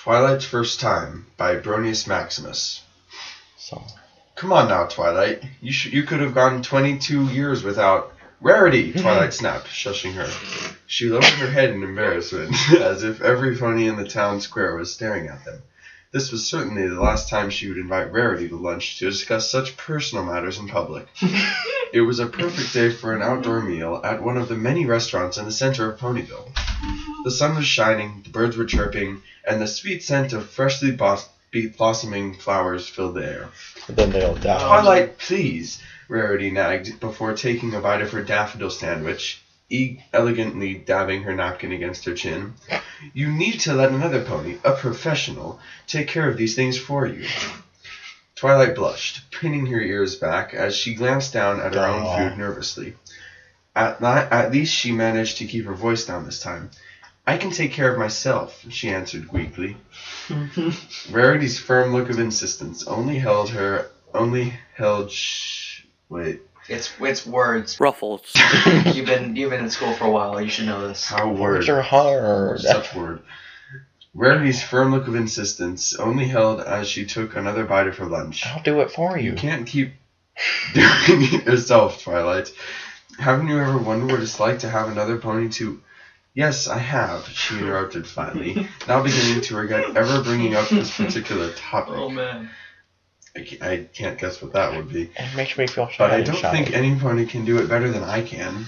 Twilight's First Time by Bronius Maximus. So. Come on now, Twilight. You could have gone 22 years without... Rarity! Twilight snapped, shushing her. She lowered her head in embarrassment, as if every pony in the town square was staring at them. This was certainly the last time she would invite Rarity to lunch to discuss such personal matters in public. It was a perfect day for an outdoor meal at one of the many restaurants in the center of Ponyville. The sun was shining, the birds were chirping, and the sweet scent of freshly blossoming flowers filled the air. Then they all died. Twilight, please, Rarity nagged before taking a bite of her daffodil sandwich, elegantly dabbing her napkin against her chin. You need to let another pony, a professional, take care of these things for you. Twilight blushed, pinning her ears back as she glanced down at her own food nervously. At least she managed to keep her voice down this time. I can take care of myself, she answered weakly. Rarity's firm look of insistence wait. It's words. Ruffles. You've been in school for a while. You should know this. How Words are hard. Such word. Rarity's firm look of insistence only held as she took another bite of her lunch. I'll do it for you. You can't keep doing it yourself, Twilight. Haven't you ever wondered what it's like to have another pony to... Yes, I have, she interrupted flatly, now beginning to regret ever bringing up this particular topic. Oh, man. I can't guess what that would be. It makes me feel shy. But I don't think any pony can do it better than I can.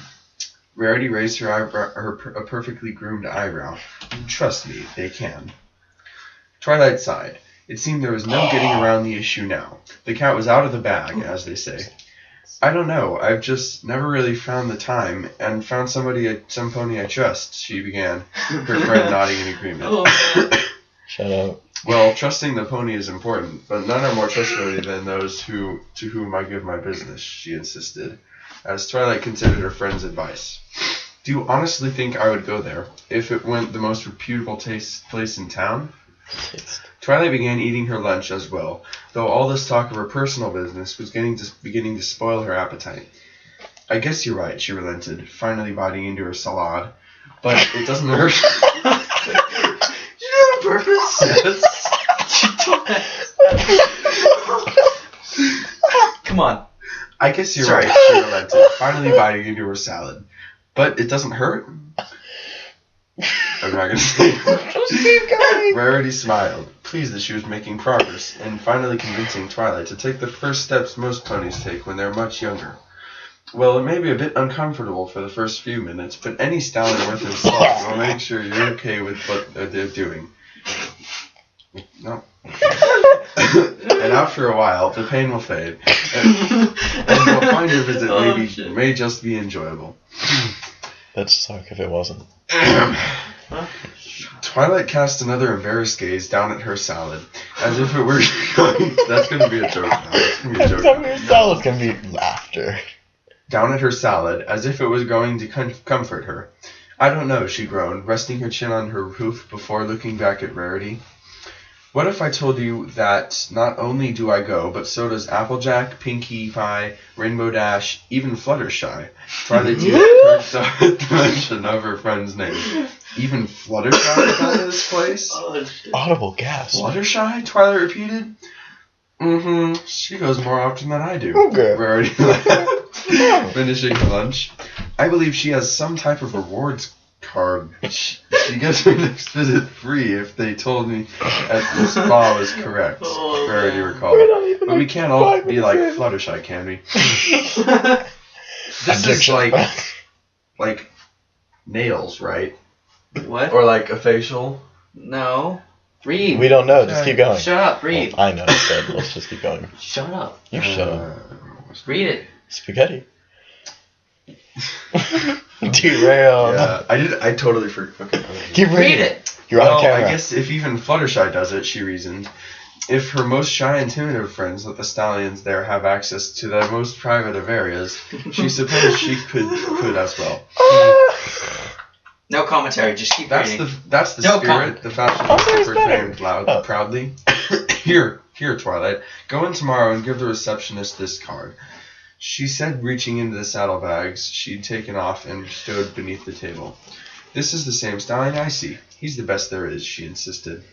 Rarity raised a perfectly groomed eyebrow. Trust me, they can. Twilight sighed. It seemed there was no getting around the issue now. The cat was out of the bag, as they say. I don't know. I've just never really found the time and found some pony I trust, she began, her friend nodding in agreement. Shut up. Well, trusting the pony is important, but none are more trustworthy than those to whom I give my business, she insisted, as Twilight considered her friend's advice. Do you honestly think I would go there, if it weren't the most reputable place in town? Twilight began eating her lunch as well, though all this talk of her personal business was beginning to spoil her appetite. I guess you're right, she relented, finally biting into her salad. But it doesn't hurt. You do it on purpose? Yes. Come on. I guess you're right, she relented, finally biting into her salad. But it doesn't hurt? I'm not going to say it. Just keep going. Rarity smiled, pleased that she was making progress, and finally convincing Twilight to take the first steps most ponies take when they're much younger. Well, it may be a bit uncomfortable for the first few minutes, but any stallion worth his salt will make sure you're okay with what they're doing. No. And after a while, the pain will fade, and you'll find your visit may just be enjoyable. That'd suck if it wasn't. Twilight cast another embarrassed gaze down at her salad, as if it were going... That's going to be a joke now. That's going to be a joke. Your salad's going to be laughter. Down at her salad, as if it was going to comfort her. I don't know, she groaned, resting her chin on her hoof before looking back at Rarity. What if I told you that not only do I go, but so does Applejack, Pinkie Pie, Rainbow Dash, even Fluttershy? Twilight used the mention of her friend's name. Even Fluttershy is out of this place? Audible gasp. Fluttershy? Twilight repeated. Mm-hmm. She goes more often than I do. Okay. Rarity finishing her lunch. I believe she has some type of rewards card. She gets her next visit free if they told me at the spa was correct. Rarity recalled. But we can't all be like Fluttershy, can we? This is like nails, right? What? Or like a facial? No. Read. We don't know. Just keep going. Shut up. Read. Well, I know. Instead, let's just keep going. Shut up. You shut up. Read it. Spaghetti. Derailed. Yeah, I totally forgot. Okay. Keep reading. Read it. You're on camera. I guess if even Fluttershy does it, she reasoned. If her most shy and timid of friends let the stallions there have access to the most private of areas, she supposed she could as well. No commentary. Just keep reading. That's the spirit. The fashion proclaimed proudly. Here, Twilight. Go in tomorrow and give the receptionist this card. She said, reaching into the saddlebags she'd taken off and stowed beneath the table. This is the same stallion I see. He's the best there is, she insisted.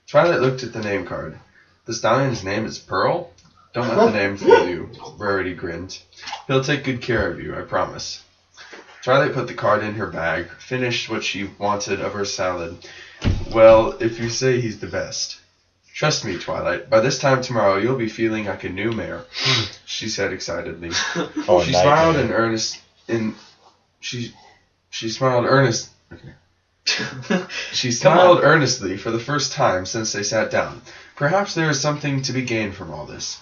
Twilight looked at the name card. The stallion's name is Pearl? Don't let the name fool you. Rarity grinned. He'll take good care of you, I promise. Twilight put the card in her bag, finished what she wanted of her salad. Well, if you say he's the best. Trust me, Twilight. By this time tomorrow, you'll be feeling like a new mare, she said excitedly. Oh, She smiled She smiled earnestly for the first time since they sat down. Perhaps there is something to be gained from all this.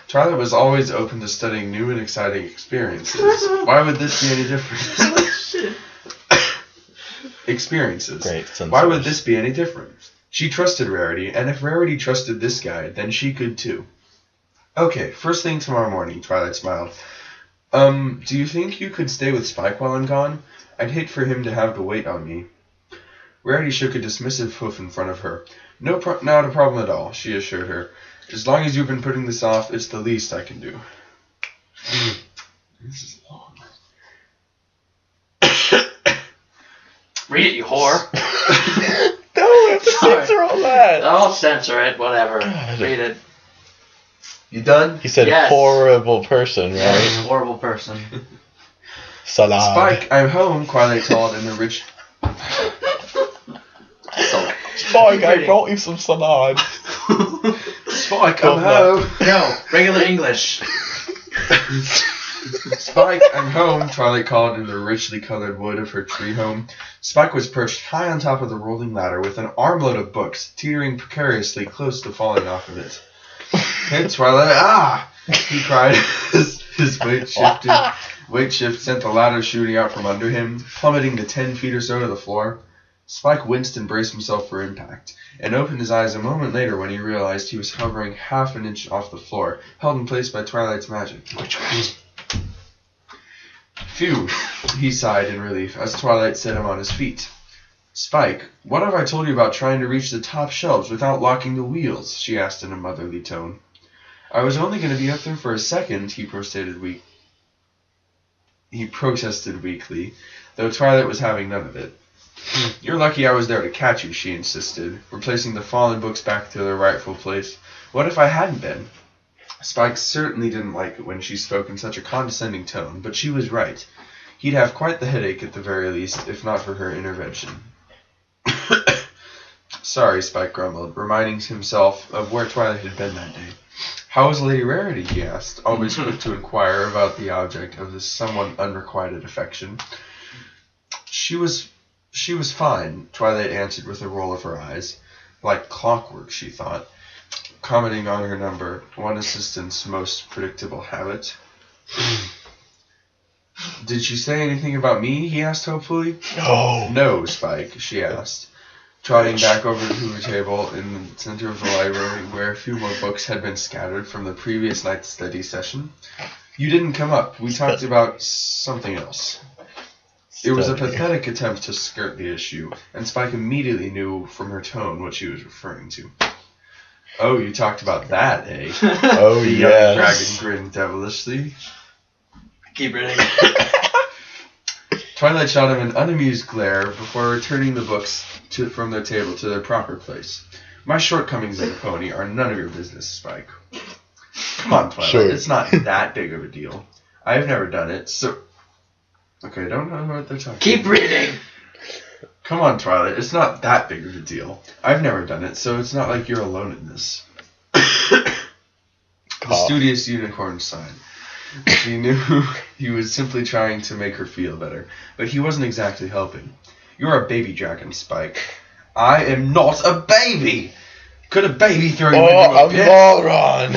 Twilight was always open to studying new and exciting experiences. Why would this be any different? Experiences. Great. Why would this be any different? She trusted Rarity, and if Rarity trusted this guy, then she could too. Okay, first thing tomorrow morning, Twilight smiled. Do you think you could stay with Spike while I'm gone? I'd hate for him to have to wait on me. Rarity shook a dismissive hoof in front of her. Not a problem at all, she assured her. As long as you've been putting this off, it's the least I can do. This is long. Read it, you whore. No, have to censor all that. I'll censor it, whatever. God. Read it. You done? He said Yes. horrible person, Yeah, right? he's a horrible person. Salad. Spike, I'm home, Twilight called in a rich... Spike, I brought you some salad. Spike, Come I'm home. No, regular English. Spike, I'm home, Twilight called in the richly colored wood of her tree home. Spike was perched high on top of the rolling ladder with an armload of books, teetering precariously close to falling off of it. Hey, Twilight, ah! He cried as his weight shift sent the ladder shooting out from under him, plummeting to 10 feet or so to the floor. Spike winced and braced himself for impact, and opened his eyes a moment later when he realized he was hovering half an inch off the floor, held in place by Twilight's magic. Phew, he sighed in relief as Twilight set him on his feet. Spike, what have I told you about trying to reach the top shelves without locking the wheels? She asked in a motherly tone. I was only going to be up there for a second, he protested weakly, though Twilight was having none of it. You're lucky I was there to catch you, she insisted, replacing the fallen books back to their rightful place. What if I hadn't been? Spike certainly didn't like it when she spoke in such a condescending tone, but she was right. He'd have quite the headache at the very least, if not for her intervention. Sorry, Spike grumbled, reminding himself of where Twilight had been that day. How was Lady Rarity, he asked, always quick to inquire about the object of this somewhat unrequited affection. She was fine, Twilight answered with a roll of her eyes. Like clockwork, she thought, commenting on her number, one assistant's most predictable habit. Did she say anything about me? He asked hopefully. No, Spike, she asked, trotting back over to her table in the center of the library where a few more books had been scattered from the previous night's study session. You didn't come up. We talked about something else. It was a pathetic attempt to skirt the issue, and Spike immediately knew from her tone what she was referring to. Oh, you talked about that, eh? Oh, The yes. young dragon grinned devilishly. Keep reading. Twilight shot him an unamused glare before returning the books from their table to their proper place. My shortcomings as a pony are none of your business, Spike. Come on, Twilight. Sure. It's not that big of a deal. I've never done it, so... Okay, I don't know what they're talking about. Keep reading. Come on, Twilight. It's not that big of a deal. I've never done it, so it's not like you're alone in this. The studious unicorn sighed. She knew he was simply trying to make her feel better, but he wasn't exactly helping. You're a baby dragon, Spike. I am not a baby! Could a baby throw you into a pit? Moron!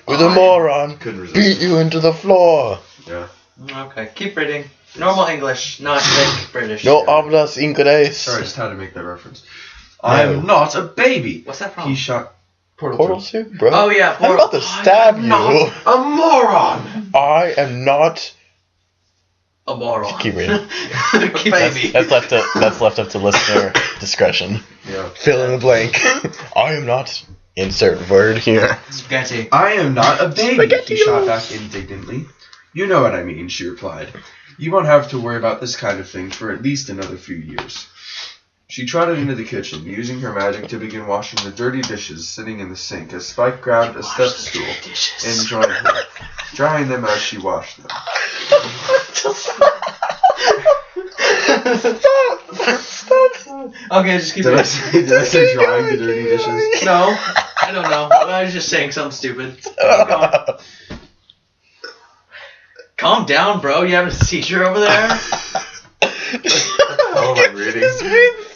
With a moron, Couldn't resist. beat you into the floor. Yeah. Okay, keep reading. Normal English, not thick British. No hablas inglés. Sorry, I just had to make that reference. I am not a baby! What's that from? He shot... Portal suit, bro? Oh, yeah, I'm about to stab you. Not a moron! I am not... A moron. Keep reading. Keep Baby. That's left up to listener discretion. Yeah. Fill in the blank. I am not... Insert word here. Spaghetti. I am not a baby, Spaghetti-os. he shot back indignantly. You know what I mean, she replied. You won't have to worry about this kind of thing for at least another few years. She trotted into the kitchen, using her magic to begin washing the dirty dishes sitting in the sink as Spike grabbed a step stool and joined her, drying them as she washed them. Stop. Okay, just keep Did it. I say drying the dirty dishes? No, I don't know. I was just saying something stupid. Keep going. Calm down, bro. You having a seizure over there? Oh, I'm reading.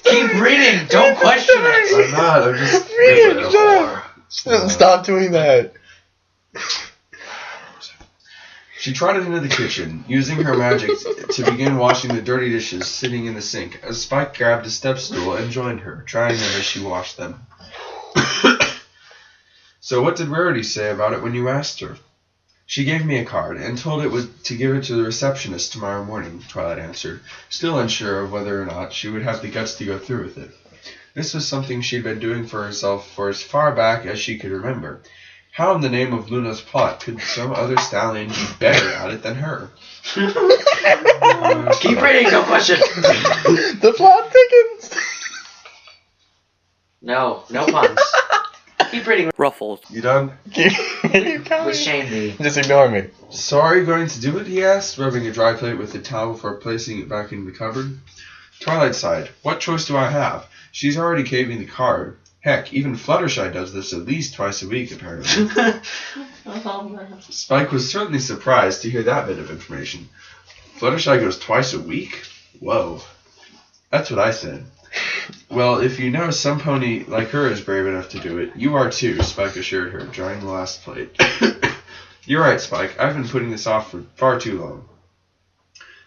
Keep reading. Don't question it. I'm not. I'm just Read it. Shut up. Stop doing that. She trotted into the kitchen, using her magic to begin washing the dirty dishes sitting in the sink, as Spike grabbed a step stool and joined her, drying them as she washed them. So what did Rarity say about it when you asked her? She gave me a card, and told it was to give it to the receptionist tomorrow morning, Twilight answered, still unsure of whether or not she would have the guts to go through with it. This was something she'd been doing for herself for as far back as she could remember. How in the name of Luna's plot could some other stallion be better at it than her? Keep reading. Don't question. The plot thickens. No puns. Keep reading. Ruffles. You done? With shame thee. Just ignore me. So are you going to do it, he asked, rubbing a dry plate with a towel before placing it back in the cupboard. Twilight sighed. What choice do I have? She's already gave me the card. Heck, even Fluttershy does this at least twice a week, apparently. Spike was certainly surprised to hear that bit of information. Fluttershy goes twice a week? Whoa. That's what I said. Well, if you know some pony like her is brave enough to do it, you are too, Spike assured her, drying the last plate. You're right, Spike. I've been putting this off for far too long.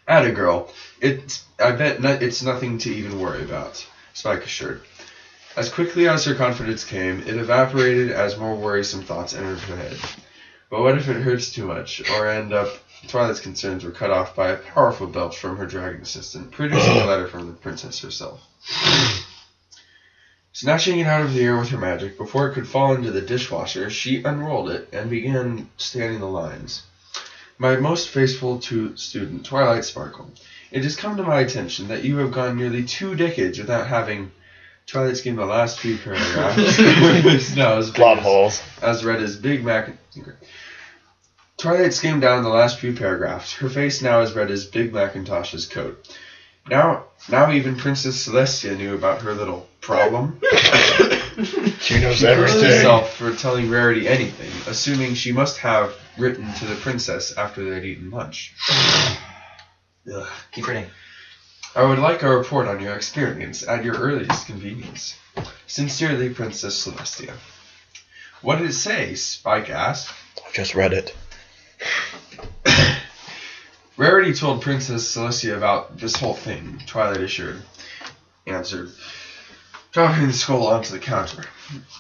Atta girl. I bet it's nothing to even worry about, Spike assured. As quickly as her confidence came, it evaporated as more worrisome thoughts entered her head. But what if it hurts too much, or end up... Twilight's concerns were cut off by a powerful belch from her dragon assistant, producing a letter from the princess herself. Snatching it out of the air with her magic, before it could fall into the dishwasher, she unrolled it and began scanning the lines. My most faithful student, Twilight Sparkle, it has come to my attention that you have gone nearly 2 decades without having... Twilight skimmed the last few paragraphs. No, Plot holes. As read as Big Mac. Twilight skimmed down the last few paragraphs. Her face now as red as Big Macintosh's coat. Now even Princess Celestia knew about her little problem. She knows She cursed everything. herself for telling Rarity anything, assuming she must have written to the princess after they'd eaten lunch. Ugh. Keep reading. I would like a report on your experience at your earliest convenience. Sincerely, Princess Celestia. What did it say? Spike asked. I just read it. Rarity told Princess Celestia about this whole thing, Twilight answered, dropping the skull onto the counter.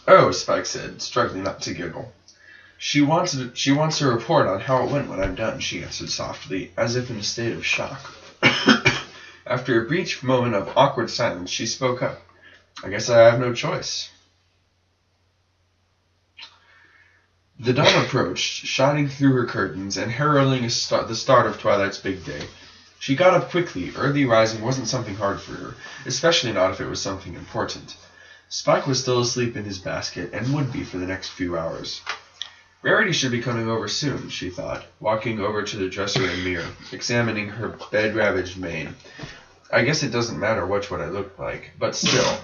Oh, Spike said, struggling not to giggle. She wants a report on how it went when I'm done, she answered softly, as if in a state of shock. After a brief moment of awkward silence, she spoke up. I guess I have no choice. The dawn approached, shining through her curtains and heralding the start of Twilight's big day. She got up quickly. Early rising wasn't something hard for her, especially not if it was something important. Spike was still asleep in his basket, and would be for the next few hours. Rarity should be coming over soon, she thought, walking over to the dresser and mirror, examining her bed-ravaged mane. I guess it doesn't matter what I look like, but still.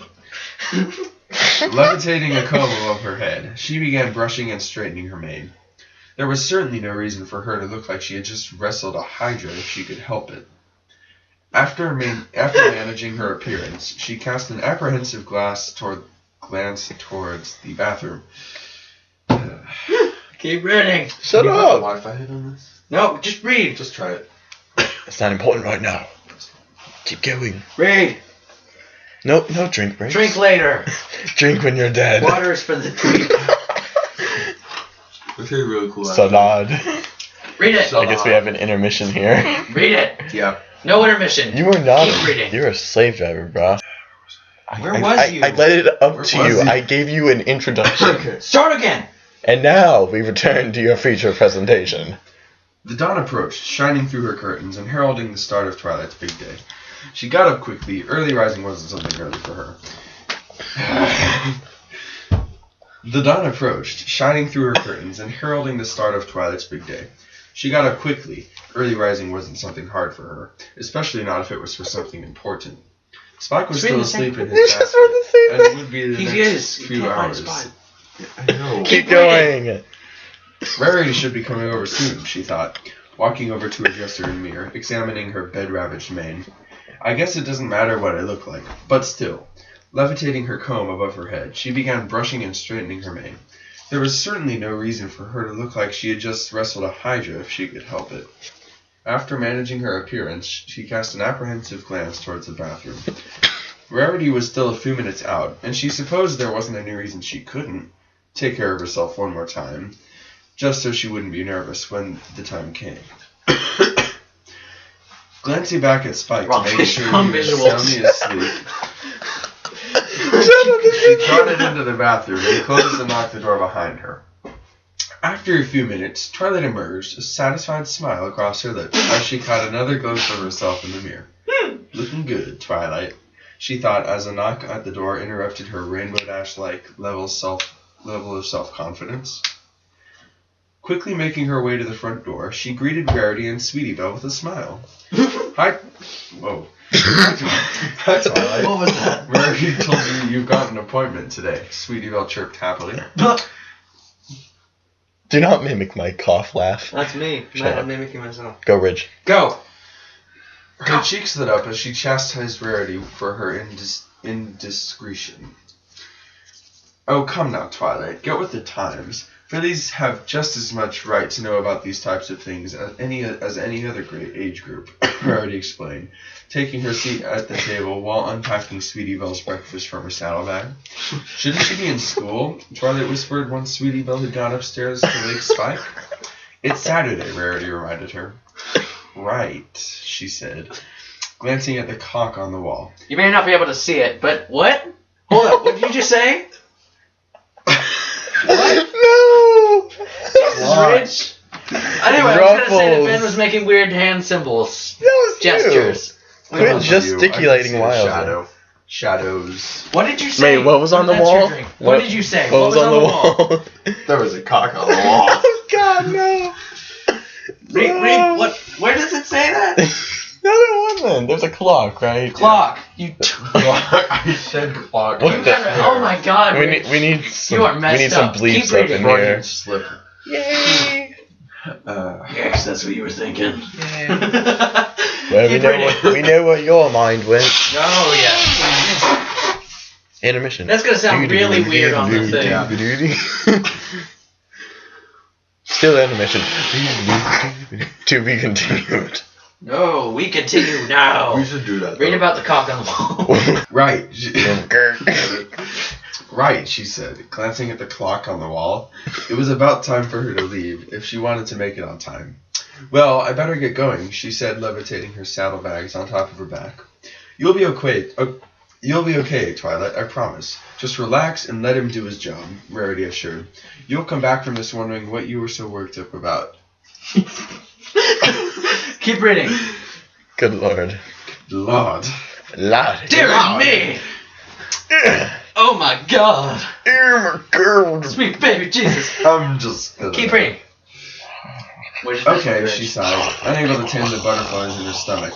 Levitating a comb above her head, she began brushing and straightening her mane. There was certainly no reason for her to look like she had just wrestled a hydra if she could help it. After managing her appearance, she cast an apprehensive glance towards the bathroom. Keep reading. Shut Can you put up. the Wi-Fi hit on this? No, just read. Just try it. It's not important right now. Keep going. Read. No drink breaks. Drink later. Drink when you're dead. Water is for the deep. It's really cool. Salad. Read it. I guess we have an intermission here. Read it. Yeah. No intermission. You are not. Keep reading. You're a slave driver, bro. Where was you? I let it up Where to was you. he? I gave you an introduction. Okay. Start again. And now we return to your feature presentation. The dawn approached, shining through her curtains and heralding the start of Twilight's big day. She got up quickly. Early rising wasn't something early for her. The dawn approached, shining through her curtains and heralding the start of Twilight's big day. She got up quickly. Early rising wasn't something hard for her, especially not if it was for something important. Spike was still asleep in his basket, and it would be the next few hours. I know. Keep going. Rarity should be coming over soon, she thought, walking over to her dresser and mirror, examining her bed-ravaged mane. I guess it doesn't matter what I look like, but still. Levitating her comb above her head, she began brushing and straightening her mane. There was certainly no reason for her to look like she had just wrestled a hydra if she could help it. After managing her appearance, she cast an apprehensive glance towards the bathroom. Rarity was still a few minutes out, and she supposed there wasn't any reason she couldn't take care of herself one more time, just so she wouldn't be nervous when the time came. Glancing back at Spike to make sure he was soundly asleep, she trotted into the bathroom and closed and locked the door behind her. After a few minutes, Twilight emerged, a satisfied smile across her lips as she caught another glimpse of herself in the mirror. Looking good, Twilight, she thought as a knock at the door interrupted her Rainbow Dash-like level of self-confidence. Quickly making her way to the front door, she greeted Rarity and Sweetie Belle with a smile. Hi. Whoa. Hi, Twilight. What was that? Rarity told you you've got an appointment today. Sweetie Belle chirped happily. Do not mimic my cough laugh. That's me. I'm mimicking myself. Go, Ridge. Go! Her cheeks lit up as she chastised Rarity for her indiscretion. Oh, come now, Twilight. Get with the times. Fillies have just as much right to know about these types of things as any other great age group, Rarity explained, taking her seat at the table while unpacking Sweetie Belle's breakfast from her saddlebag. Shouldn't she be in school? Twilight whispered once Sweetie Belle had gone upstairs to wake Spike. It's Saturday, Rarity reminded her. Right, she said, glancing at the clock on the wall. You may not be able to see it, but what? Hold up, what did you just say? What? No! Rich. Anyway, I was going to say that Ben was making weird hand symbols. That was gestures. Quit gesticulating wildly. Shadows. What did you say? Wait, what was on the wall? What did you say? What was on the wall? There was a cock on the wall. Oh, God, no. Read, what? Where does it say that? The other one, then. There's a clock, right? Clock. I said clock. Oh my God. We need some. You are messed we need some up. bleeps Keep up reading. in here. Slip. Yay! Yes, that's what you were thinking. Well, we know what your mind went. Oh yeah. Intermission. That's gonna sound really weird on the thing. Still intermission. To be continued. No, we continue now. We should do that. Read about the cock on the wall. Right. Right, she said, glancing at the clock on the wall. It was about time for her to leave, if she wanted to make it on time. Well, I better get going, she said, levitating her saddlebags on top of her back. You'll be okay, Twilight, I promise. Just relax and let him do his job, Rarity assured. You'll come back from this wondering what you were so worked up about. Keep reading. Good Lord. Lord. Dear me! Oh my God! Oh my God! Sweet baby Jesus! I'm just gonna... Keep reading. Okay, she sighed, unable to tame the butterflies in her stomach.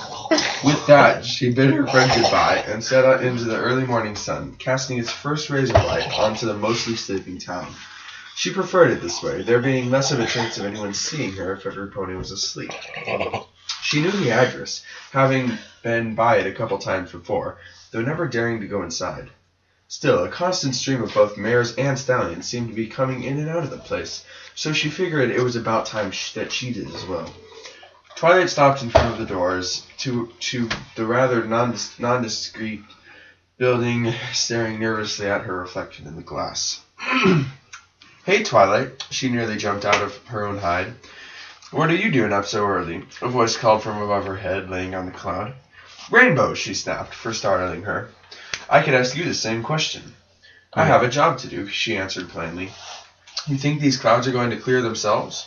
With that, she bid her friend goodbye and set out into the early morning sun, casting its first rays of light onto the mostly sleeping town. She preferred it this way, there being less of a chance of anyone seeing her if every pony was asleep. She knew the address, having been by it a couple times before, though never daring to go inside. Still, a constant stream of both mares and stallions seemed to be coming in and out of the place, so she figured it was about time that she did as well. Twilight stopped in front of the doors to the rather nondescript building, staring nervously at her reflection in the glass. Hey, Twilight, she nearly jumped out of her own hide. What are you doing up so early? A voice called from above her head, laying on the cloud. Rainbow, she snapped, for startling her. I could ask you the same question. I have a job to do, she answered plainly. You think these clouds are going to clear themselves?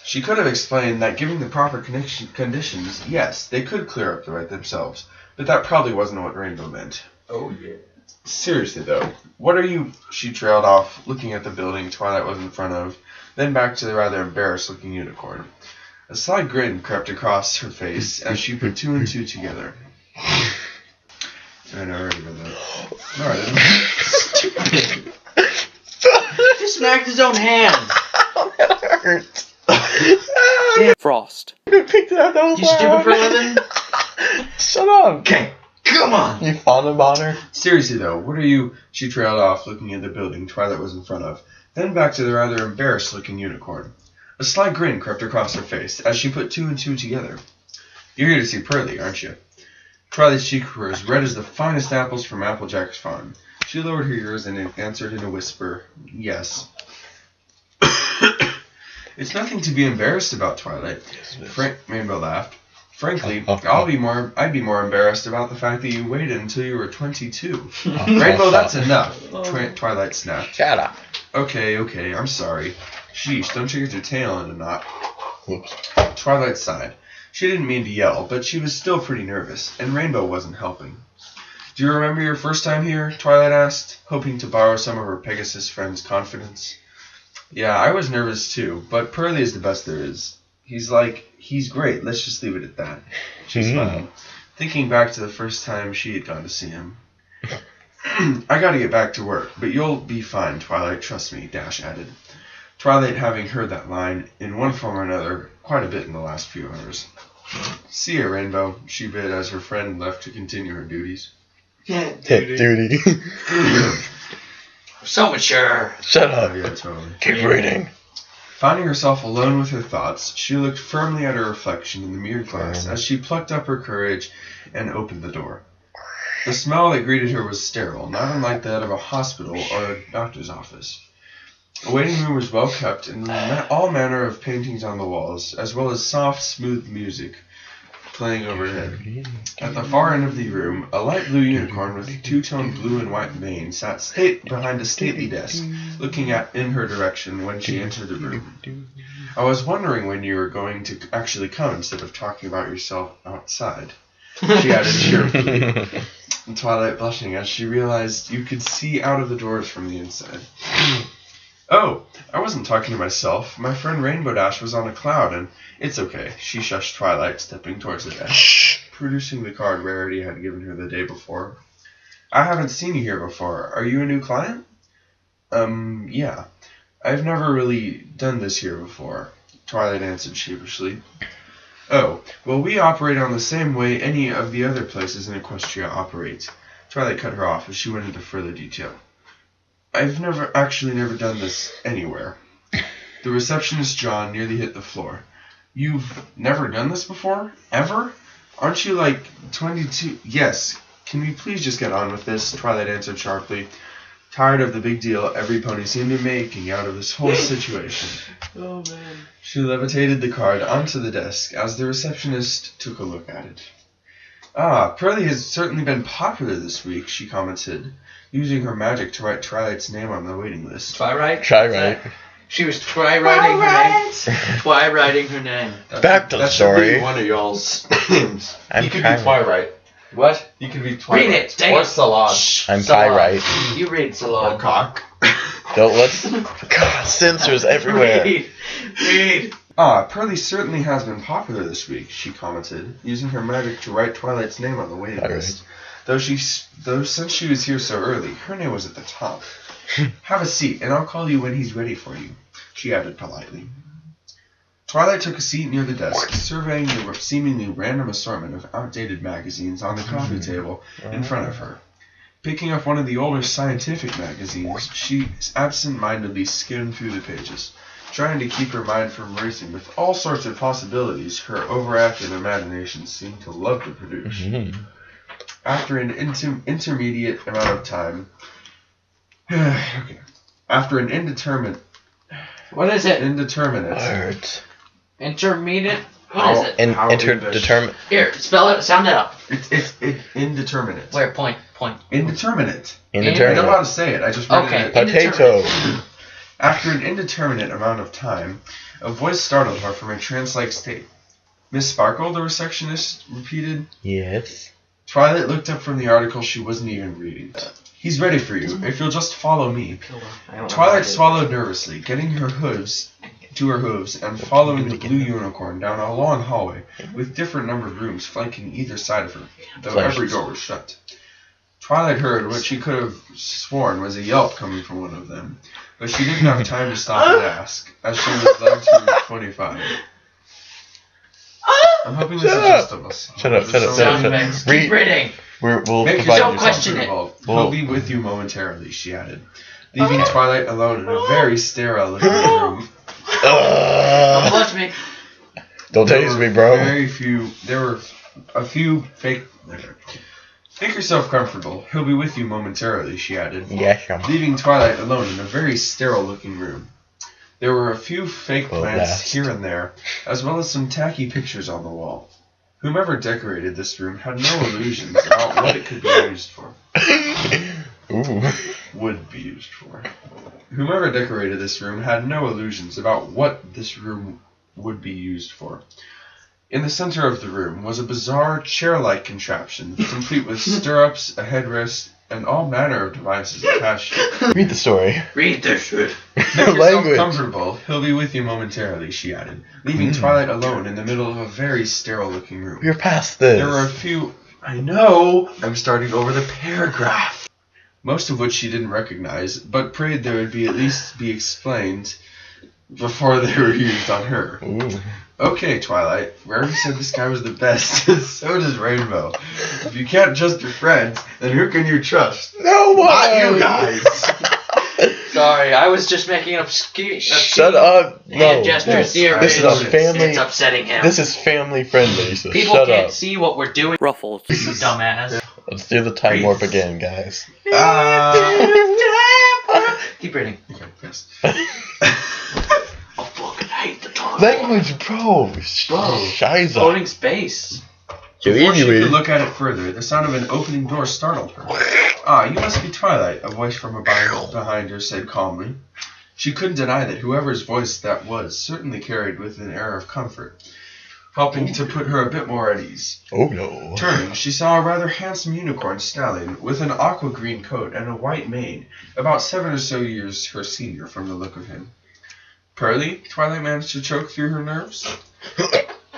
She could have explained that given the proper conditions, yes, they could clear up right themselves. But that probably wasn't what Rainbow meant. Oh, yeah. Seriously, though, what are you... She trailed off, looking at the building Twilight was in front of, then back to the rather embarrassed-looking unicorn. A sly grin crept across her face as she put two and two together. I know, I already read that. No, I didn't. Stupid. He smacked his own hand. That hurts. Frost. You picked it up, that was You stupid for a living? Shut up. Okay, come on. You fond about her? Seriously, though, what are you... She trailed off, looking at the building Twilight was in front of, then back to the rather embarrassed-looking unicorn. A sly grin crept across her face as she put two and two together. You're here to see Pearly, aren't you? Twilight's cheeks were as red as the finest apples from Applejack's farm. She lowered her ears and answered in a whisper, yes. It's nothing to be embarrassed about, Twilight. Rainbow laughed. Frankly, I'd be more embarrassed about the fact that you waited until you were 22. Rainbow, that's enough. Twilight snapped. Shut up. Okay, I'm sorry. Sheesh, don't you get your tail in a knot. Whoops. Twilight sighed. She didn't mean to yell, but she was still pretty nervous, and Rainbow wasn't helping. Do you remember your first time here? Twilight asked, hoping to borrow some of her Pegasus friend's confidence. Yeah, I was nervous too, but Pearly is the best there is. He's great, let's just leave it at that. She smiled, thinking back to the first time she had gone to see him. I gotta get back to work, but you'll be fine, Twilight, trust me, Dash added. Twilight having heard that line, in one form or another, quite a bit in the last few hours. See ya, Rainbow, she bid as her friend left to continue her duties. Duty. So mature. Shut up. Oh, yeah, totally. Keep reading. Finding herself alone with her thoughts, she looked firmly at her reflection in the mirrored glass as she plucked up her courage and opened the door. The smell that greeted her was sterile, not unlike that of a hospital or a doctor's office. The waiting room was well kept, and all manner of paintings on the walls, as well as soft, smooth music playing overhead. At the far end of the room, a light blue unicorn with two-toned blue and white mane sat behind a stately desk, looking in her direction when she entered the room. I was wondering when you were going to actually come instead of talking about yourself outside, she added cheerfully, Twilight blushing as she realized you could see out of the doors from the inside. Oh, I wasn't talking to myself. My friend Rainbow Dash was on a cloud, and it's okay. She shushed Twilight, stepping towards the desk, producing the card Rarity had given her the day before. I haven't seen you here before. Are you a new client? Yeah. I've never really done this here before, Twilight answered sheepishly. Oh, well, we operate on the same way any of the other places in Equestria operate. Twilight cut her off as she went into further detail. I've never done this anywhere. The receptionist's jaw nearly hit the floor. You've never done this before? Ever? Aren't you like 22? Yes. Can we please just get on with this? Twilight answered sharply, tired of the big deal every pony seemed to be making out of this whole situation. Oh, man. She levitated the card onto the desk as the receptionist took a look at it. Ah, Pearly has certainly been popular this week, she commented, using her magic to write Twilight's name on the waiting list. Twilight? Twilight. She was try-writing her name. Try-writing her name. Back to the story. That should be one of y'all's names. I'm You could trying. be Twilight. What? You could be Twilight. Read it, dang Or it. Salon. I'm Salon. Twilight. You read Or Salon. Cock. Don't let's. God, censors everywhere. Read. Ah, Pearly certainly has been popular this week, she commented, using her magic to write Twilight's name on the waiting list. Though since she was here so early, her name was at the top. Have a seat, and I'll call you when he's ready for you, she added politely. Twilight took a seat near the desk, surveying the seemingly random assortment of outdated magazines on the coffee table in front of her. Picking up one of the older scientific magazines, she absent-mindedly skimmed through the pages, trying to keep her mind from racing with all sorts of possibilities her overactive imagination seemed to love to produce. After an intermediate amount of time... After an indeterminate... What is it? Indeterminate... Words. Intermediate? What is it? Interdeterminate. Here, spell it. Sound it out. It's indeterminate. Where? Point. Indeterminate. I don't know Indeterminate. how to say it. I just read Okay. it. Potato. After an indeterminate amount of time, a voice startled her from a trance-like state. Miss Sparkle, the receptionist repeated. Yes. Twilight looked up from the article she wasn't even reading. He's ready for you, if you'll just follow me. Twilight swallowed nervously, getting her hooves to her hooves and following the blue unicorn down a long hallway with different numbered rooms flanking either side of her, though every door was shut. Twilight heard what she could have sworn was a yelp coming from one of them, but she didn't have time to stop and ask, as she was led to room 25. I'm hoping this is just of us. Shut up. Keep reading. We'll Make provide yourself you question it. comfortable. We'll be with you momentarily, she added, leaving Twilight alone in a very sterile looking room. Don't touch me. Don't tase me, bro. There were a few fake... Make yourself comfortable. He'll be with you momentarily, she added, leaving Twilight alone in a very sterile-looking room. There were a few fake plants here and there, as well as some tacky pictures on the wall. Whomever decorated this room had no illusions about what it could be used for. Would be used for. Whomever decorated this room had no illusions about what this room would be used for. In the center of the room was a bizarre chair-like contraption, complete with stirrups, a headrest, and all manner of devices attached. Read the story. Read the shit. Make yourself comfortable. He'll be with you momentarily, she added, leaving Twilight alone in the middle of a very sterile-looking room. We're past this. There were a few... I know! I'm starting over the paragraph. Most of which she didn't recognize, but prayed they would at least be explained before they were used on her. Ooh. Okay, Twilight. Rarity said this guy was the best. So does Rainbow. If you can't trust your friends, then who can you trust? No one! Not you guys! Sorry, I was just making obscure Shut up! hand gestures here. This is a family. It's upsetting him. This is family friendly, so People shut can't up. see what we're doing. Ruffles. You dumbass. Let's do the time warp again, guys. Keep reading. Okay, yes. I fucking hate the time. Language, bro. Shiza. Owning space. Before she could look at it further, the sound of an opening door startled her. Ah, you must be Twilight, a voice from behind her said calmly. She couldn't deny that whoever's voice that was certainly carried with an air of comfort, helping to put her a bit more at ease. Oh no. Turning, she saw a rather handsome unicorn stallion with an aqua green coat and a white mane, about 7 or so years her senior from the look of him. Pearly? Twilight managed to choke through her nerves.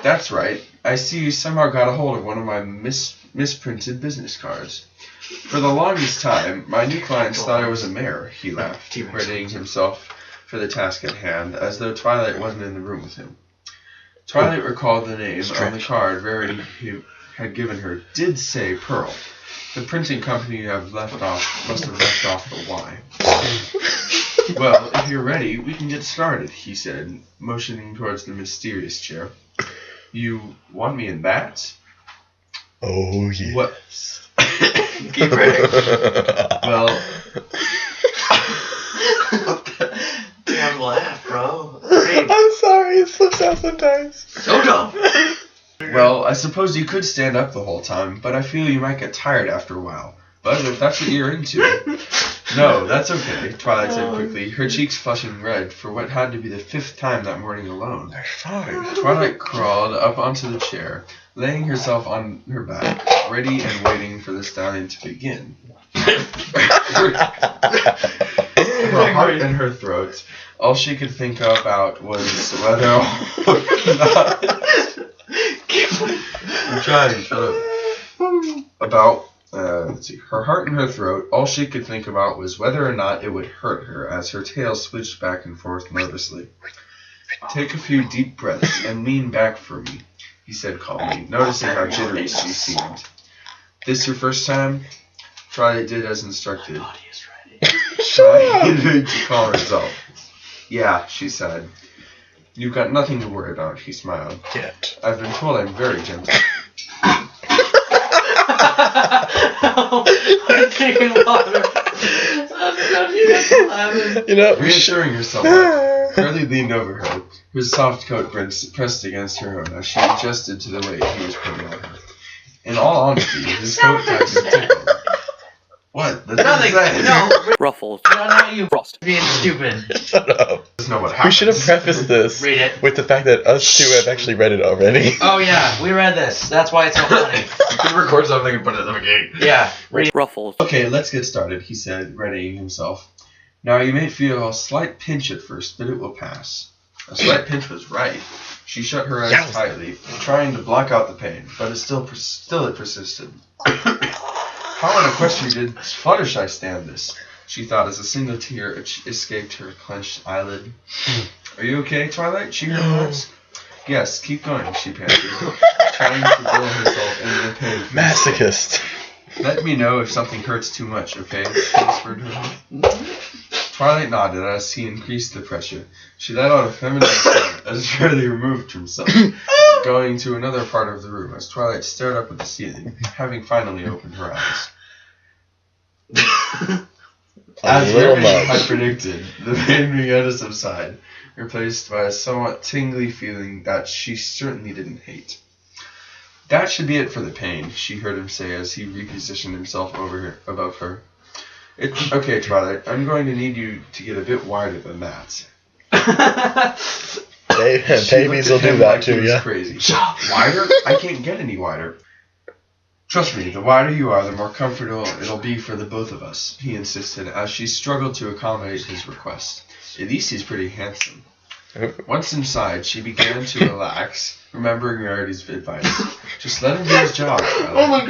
That's right. I see you somehow got a hold of one of my misprinted business cards. For the longest time, my new clients thought I was a mayor, he laughed, readying himself for the task at hand, as though Twilight wasn't in the room with him. Twilight recalled the name on the card Rarity had given her did say Pearl. The printing company must have left off the Y. Well, if you're ready, we can get started, he said, motioning towards the mysterious chair. You want me in that? Oh, yeah. What? Keep reading. Well... Damn laugh, bro. I'm sorry, it slips out sometimes. So dumb. Well, I suppose you could stand up the whole time, but I feel you might get tired after a while. But if that's what you're into... No, that's okay, Twilight said quickly, her cheeks flushing red for what had to be the 5th time that morning alone. They're fine. Twilight crawled up onto the chair, laying herself on her back, ready and waiting for the stallion to begin. Her heart and her throat, all she could think about was whether or not... I'm trying, shut up. Her heart and her throat, all she could think about was whether or not it would hurt her as her tail switched back and forth nervously. Take a few deep breaths and lean back for me, he said calmly, noticing how jittery she seemed. This your first time? Twilight did as instructed. Trying to calm herself. Yeah, she said. You've got nothing to worry about, he smiled. Yet. I've been told I'm very gentle. I'm taking water. You know, reassuring herself, Curly leaned over her, his soft coat pressed against her own as she adjusted to the weight he was putting on her. In all honesty, his coat tightened tickled. What? That's Nothing. what you said. No. Ruffles. Not you. Frost. Being stupid. Shut up. That's not what We happens. should have prefaced this Read it. with the fact that us two have actually read it already. Oh yeah, we read this. That's why it's so funny. You could record something and put it in the beginning. Yeah. Read it. Ruffles. Okay, let's get started, he said, readying himself. Now you may feel a slight pinch at first, but it will pass. A slight pinch was right. She shut her eyes tightly, trying to block out the pain, but it still it persisted. How unequestrian did Fluttershy stand this? She thought as a single tear escaped her clenched eyelid. Are you okay, Twilight? She heard her voice. Yes, keep going, she panted, trying to will herself into the pain. Masochist. Let me know if something hurts too much, okay? She whispered her. Twilight nodded as he increased the pressure. She let out a feminine cry as Charlie removed himself, going to another part of the room as Twilight stared up at the ceiling, having finally opened her eyes. As Mary had predicted, the pain began to subside, replaced by a somewhat tingly feeling that she certainly didn't hate. That should be it for the pain, she heard him say as he repositioned himself above her. Okay, Twilight, I'm going to need you to get a bit wider than that. Babies will do that too, yeah. Crazy. Wider? I can't get any wider. Trust me, the wider you are, the more comfortable it'll be for the both of us, he insisted as she struggled to accommodate his request. At least he's pretty handsome. Once inside, she began to relax, remembering Rarity's advice. Just let him do his job, Twilight. Oh my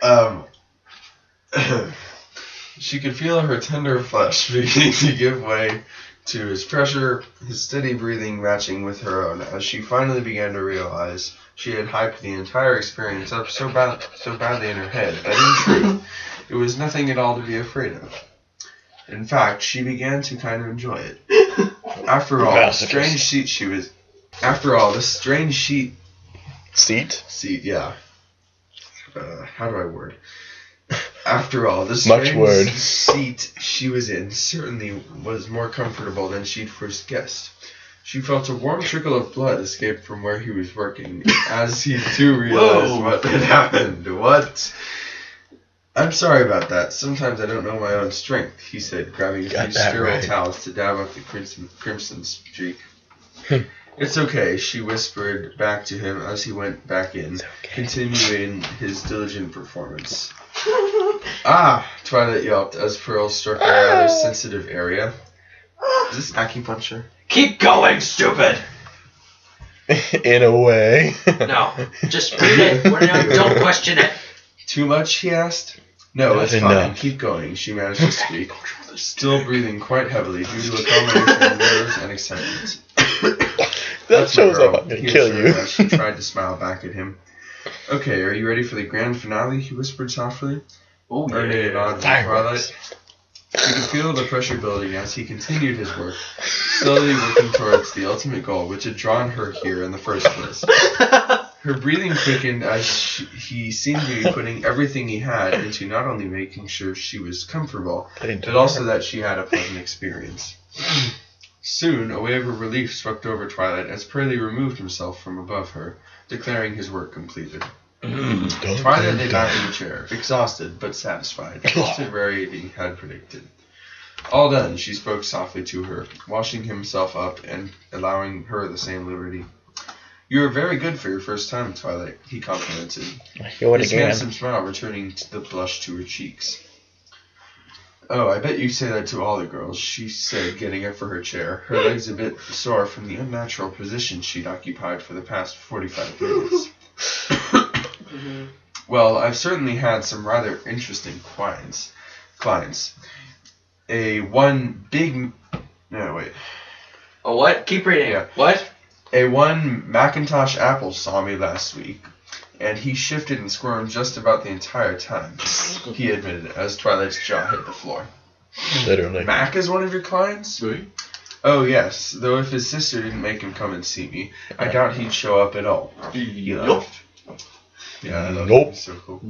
god. She could feel her tender flesh beginning to give way to his pressure, his steady breathing matching with her own, as she finally began to realize she had hyped the entire experience up so badly in her head that in truth, it was nothing at all to be afraid of. In fact, she began to kind of enjoy it. After all, the strange seat, yeah. How do I word? After all, the strange seat she was in certainly was more comfortable than she'd first guessed. She felt a warm trickle of blood escape from where he was working, as he too realized what had happened. What? I'm sorry about that. Sometimes I don't know my own strength, he said, grabbing a few sterile towels to dab up the crimson streak. It's okay, she whispered back to him as he went back in, continuing his diligent performance. Ah, Twilight yelped as Pearl struck a rather sensitive area. Is this acupuncture? Keep going, stupid! In a way. No, just read it. Don't question it. Too much, he asked. No, it's fine. Keep going, she managed to speak, still breathing quite heavily due to a combination of nerves and excitement. That shows up I'm going to kill you. As she tried to smile back at him. Okay, are you ready for the grand finale? He whispered softly. Oh, Earning a nod from Twilight. He could feel the pressure building as he continued his work, slowly working towards the ultimate goal, which had drawn her here in the first place. Her breathing quickened as he seemed to be putting everything he had into not only making sure she was comfortable, but also that she had a pleasant experience. Soon, a wave of relief swept over Twilight as Pearly removed himself from above her, declaring his work completed. Twilight lay back in the chair, exhausted but satisfied, just as Rarity had predicted. All done, she spoke softly to her, washing himself up and allowing her the same liberty. You were very good for your first time, Twilight, he complimented, his handsome smile returning to the blush to her cheeks. Oh, I bet you say that to all the girls, she said, getting up for her chair, her legs a bit sore from the unnatural position she'd occupied for the past 45 minutes. Well, I've certainly had some rather interesting clients. A one Keep reading. Yeah. What? A one Macintosh Apple saw me last week, and he shifted and squirmed just about the entire time, he admitted as Twilight's jaw hit the floor. Literally. Mac is one of your clients? Oui. Oh, yes, though if his sister didn't make him come and see me, I doubt he'd show up at all. He laughed. Yeah, I love it. It's so cool.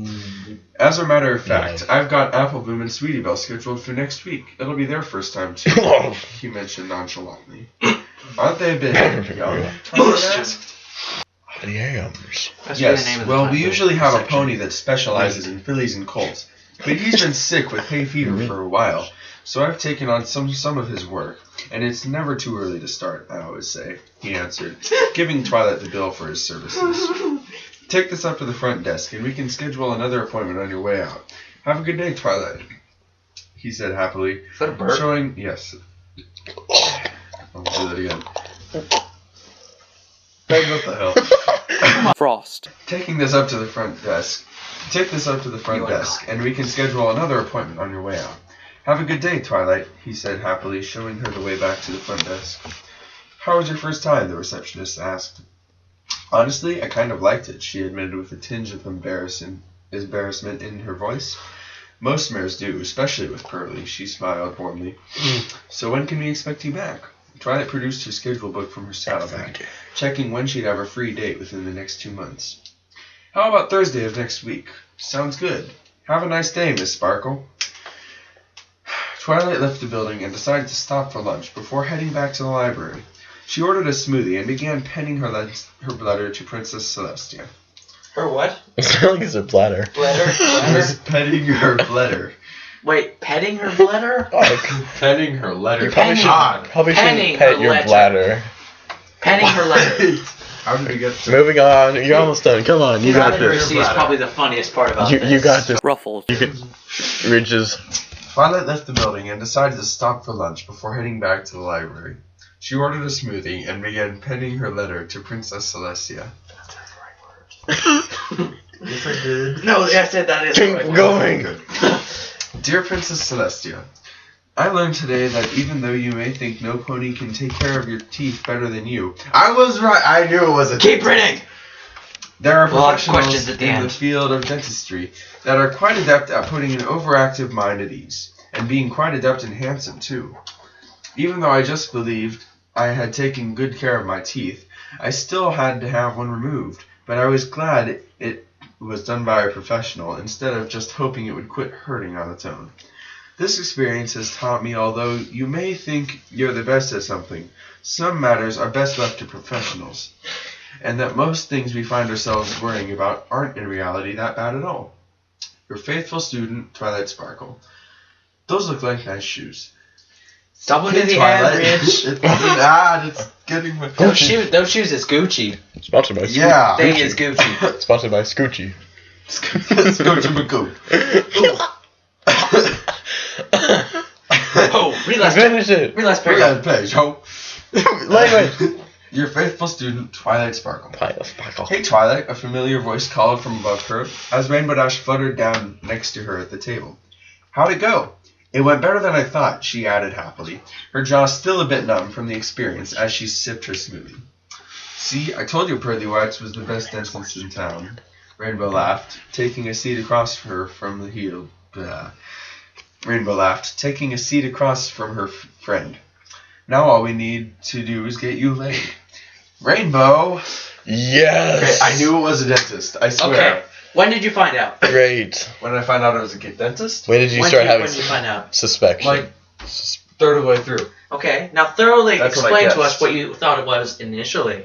As a matter of fact, I've got Apple Bloom and Sweetie Belle scheduled for next week. It'll be their first time, too, he mentioned nonchalantly. Aren't they a bit young? Twilight asked. Yams. That's the name Yes, of the well, we title usually have a section. pony that specializes in fillies and colts, but he's been sick with hay fever for a while, so I've taken on some of his work, and it's never too early to start, I always say, he answered, giving Twilight the bill for his services. Take this up to the front desk, and we can schedule another appointment on your way out. Have a good day, Twilight, he said happily. Is that a burp? Showing, yes. I'll do that again. Hey, what the hell? Frost. Take this up to the front desk, and we can schedule another appointment on your way out. Have a good day, Twilight, he said happily, showing her the way back to the front desk. How was your first time? The receptionist asked. Honestly, I kind of liked it, she admitted with a tinge of embarrassment in her voice. Most mares do, especially with Pearlie, she smiled warmly. So when can we expect you back? Twilight produced her schedule book from her saddlebag, checking when she'd have a free date within the next 2 months. How about Thursday of next week? Sounds good. Have a nice day, Miss Sparkle. Twilight left the building and decided to stop for lunch before heading back to the library. She ordered a smoothie and began penning her letter to Princess Celestia. Her what? It's not like it's a bladder. Bladder? She was penning her letter. Wait, petting her bladder? Penning her letter. You probably shouldn't Penning pet her your letter. bladder. Penning her letter. How did we get to Moving on. You're almost done. Come on. You got this. Literacy is probably the funniest part about this. You got this. Ruffles. You can... Ridges. Twilight left the building and decided to stop for lunch before heading back to the library. She ordered a smoothie and began penning her letter to Princess Celestia. Yes, I did. No, I said that is Keep right. going. Dear Princess Celestia, I learned today that even though you may think no pony can take care of your teeth better than you, I was right. I knew it was a Keep reading. There are Questions professionals at the in end. the field of dentistry that are quite adept at putting an overactive mind at ease, and being quite adept and handsome too. Even though I just believed I had taken good care of my teeth, I still had to have one removed, but I was glad it was done by a professional instead of just hoping it would quit hurting on its own. This experience has taught me although you may think you're the best at something, some matters are best left to professionals, and that most things we find ourselves worrying about aren't in reality that bad at all. Your faithful student, Twilight Sparkle. Those look like nice shoes. Someone Hey, in the Twilight. average. It's not. It's getting my Those shoes is Gucci. Sponsored by Scoochie. Yeah. Thing is Gucci. Sponsored by Scoochie. Let's go to Magoo. Oh, read last Finish it. Read last We're paragraph. on page, ho. Language. Your faithful student, Twilight Sparkle. Twilight Sparkle. Hey, Twilight, a familiar voice called from above her as Rainbow Dash fluttered down next to her at the table. How'd it go? It went better than I thought, she added happily, her jaw still a bit numb from the experience as she sipped her smoothie. See, I told you Pearlie White's was the best dentist in town. Rainbow laughed, taking a seat across her from the heel. Rainbow laughed, taking a seat across from her friend. Now all we need to do is get you laid. Rainbow! Yes. Okay, I knew it was a dentist, I swear. Okay. When did you find out? Great. When did I find out it was a dentist? When did you start having When did you find out? suspicion? Like, third of the way through. Okay. Now thoroughly That's what I explain to guessed. us what you thought it was initially.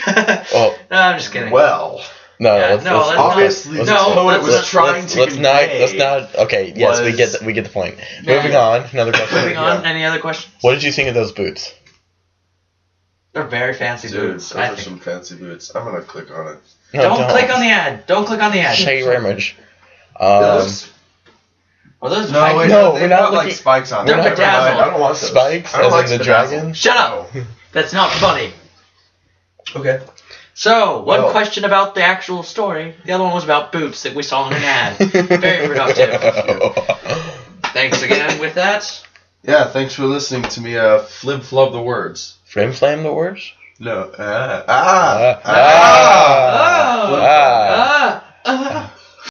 Oh, No, I'm just kidding. Well, no. Yeah, let's, no, let's, let's obviously let's- the no, poet let's- was let's- trying to let's convey not. Okay, yes, was- we get the point. Yeah. Moving on. Another question. Moving on. Any other questions? What did you think of those boots? They're very fancy Dude, boots. those I are think. some fancy boots. I'm gonna click on it. No, Don't click on the ad. Don't click on the ad. Thank you very much. Those? Are those No, wait, No, they've we're not got like looking- spikes on They're them. Never mind, bedazzled. I don't want those. Spikes, I don't as like in the bedazzled. dragon? Shut up. That's not funny. Okay. So, one Well. question about the actual story. The other one was about boots that we saw in an ad. Very productive. Thanks again with that. Yeah, thanks for listening to me flib flub the words. Frame slam the words? No. Oh. Ah. Ah.